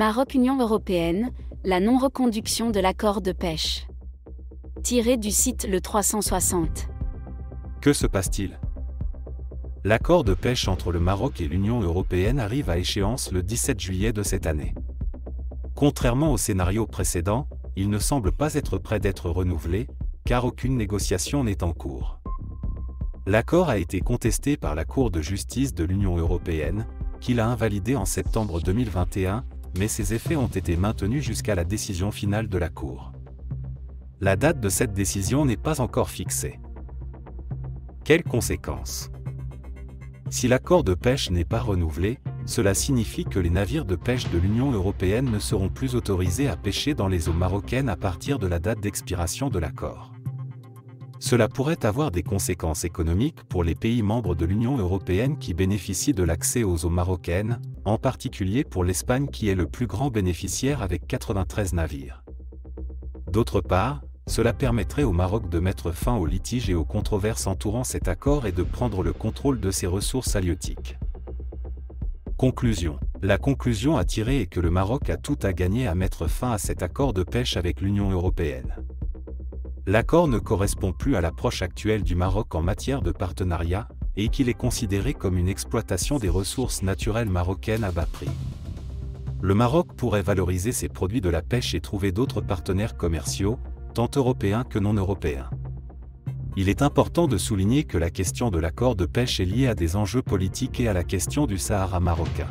Maroc-Union européenne, la non-reconduction de l'accord de pêche. Tiré du site Le 360. Que se passe-t-il? L'accord de pêche entre le Maroc et l'Union européenne arrive à échéance le 17 juillet de cette année. Contrairement au scénario précédent, il ne semble pas être prêt d'être renouvelé, car aucune négociation n'est en cours. L'accord a été contesté par la Cour de justice de l'Union européenne, qui l'a invalidé en septembre 2021, mais ses effets ont été maintenus jusqu'à la décision finale de la Cour. La date de cette décision n'est pas encore fixée. Quelles conséquences? Si l'accord de pêche n'est pas renouvelé, cela signifie que les navires de pêche de l'Union européenne ne seront plus autorisés à pêcher dans les eaux marocaines à partir de la date d'expiration de l'accord. Cela pourrait avoir des conséquences économiques pour les pays membres de l'Union européenne qui bénéficient de l'accès aux eaux marocaines, en particulier pour l'Espagne qui est le plus grand bénéficiaire avec 93 navires. D'autre part, cela permettrait au Maroc de mettre fin aux litiges et aux controverses entourant cet accord et de prendre le contrôle de ses ressources halieutiques. Conclusion. La conclusion à tirer est que le Maroc a tout à gagner à mettre fin à cet accord de pêche avec l'Union européenne. L'accord ne correspond plus à l'approche actuelle du Maroc en matière de partenariat, et qu'il est considéré comme une exploitation des ressources naturelles marocaines à bas prix. Le Maroc pourrait valoriser ses produits de la pêche et trouver d'autres partenaires commerciaux, tant européens que non européens. Il est important de souligner que la question de l'accord de pêche est liée à des enjeux politiques et à la question du Sahara marocain.